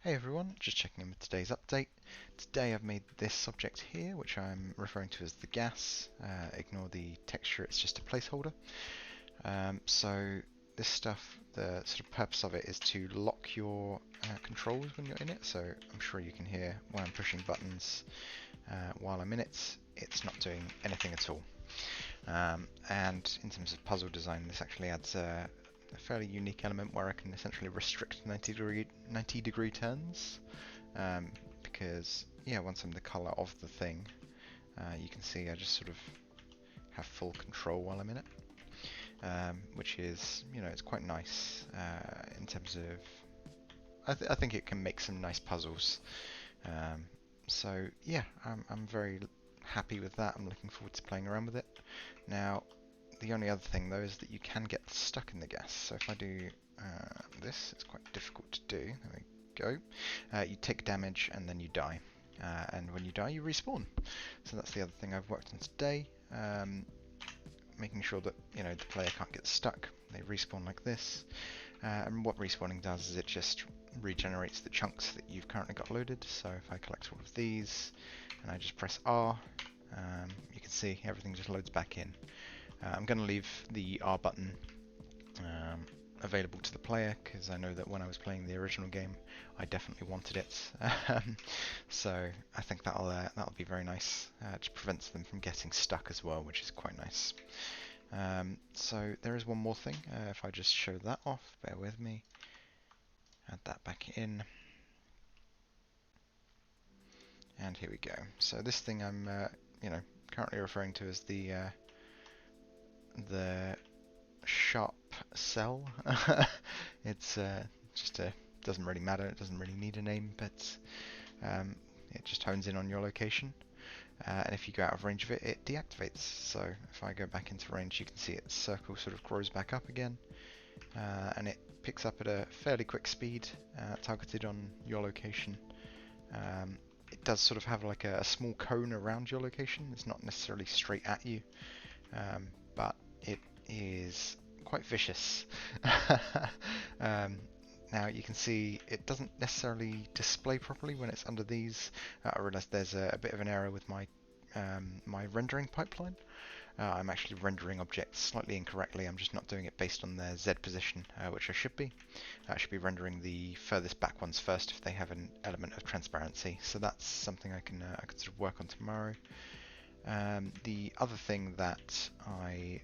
Hey everyone, just checking in with today's update. Today I've made this object here, which I'm referring to as the gas. Ignore the texture, it's just a placeholder. So this stuff, the sort of purpose of it is to lock your controls when you're in it. So I'm sure you can hear when I'm pushing buttons while I'm in it, it's not doing anything at all. And in terms of puzzle design, this actually adds a fairly unique element where I can essentially restrict 90 degree turns, because yeah, once I'm the color of the thing, you can see I just sort of have full control while I'm in it, which is, it's quite nice in terms of I think it can make some nice puzzles. So yeah, I'm very happy with that. I'm looking forward to playing around with it. Now, the only other thing though is that you can get stuck in the gas. So if I do this, it's quite difficult to do. There we go. You take damage and then you die. And when you die, you respawn. So that's the other thing I've worked on today. Making sure that the player can't get stuck. They respawn like this. And what respawning does is it just regenerates the chunks that you've currently got loaded. So if I collect all of these and I just press R, you can see everything just loads back in. I'm going to leave the R button available to the player because I know that when I was playing the original game I definitely wanted it. So I think that'll be very nice. It just prevents them from getting stuck as well, which is quite nice. So there is one more thing. If I just show that off, bear with me. Add that back in. And here we go. So this thing I'm currently referring to as the sharp cell. It's just doesn't really matter, it doesn't really need a name, but it just hones in on your location, and if you go out of range of it, it deactivates. So if I go back into range, you can see its circle sort of grows back up again, and it picks up at a fairly quick speed, targeted on your location. It does sort of have like a small cone around your location. It's not necessarily straight at you, but it is quite vicious. Now you can see it doesn't necessarily display properly when it's under these. I realised there's a bit of an error with my my rendering pipeline. I'm actually rendering objects slightly incorrectly. I'm just not doing it based on their Z position, which I should be. I should be rendering the furthest back ones first if they have an element of transparency. So that's something I can sort of work on tomorrow. The other thing that I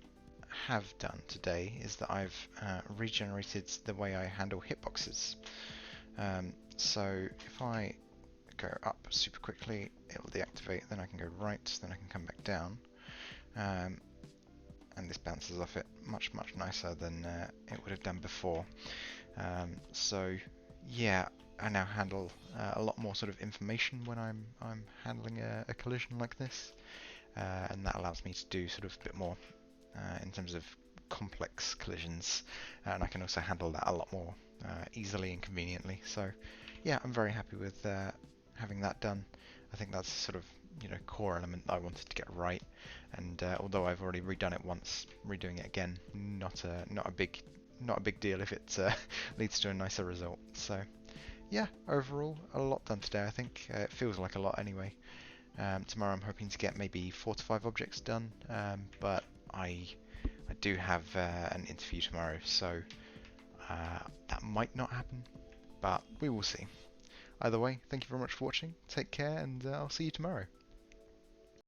have done today is that I've regenerated the way I handle hitboxes. So if I go up super quickly, it will deactivate, then I can go right, then I can come back down, and this bounces off it much nicer than it would have done before. So yeah, I now handle a lot more sort of information when I'm handling a collision like this, and that allows me to do sort of a bit more in terms of complex collisions, and I can also handle that a lot more easily and conveniently. So yeah, I'm very happy with having that done. I think that's sort of core element that I wanted to get right, and although I've already redone it once, redoing it again not a big deal if it leads to a nicer result. So yeah, overall a lot done today. I think it feels like a lot anyway. Tomorrow I'm hoping to get maybe 4 to 5 objects done, but I do have an interview tomorrow, so that might not happen, but we will see. Either way, thank you very much for watching, take care, and I'll see you tomorrow.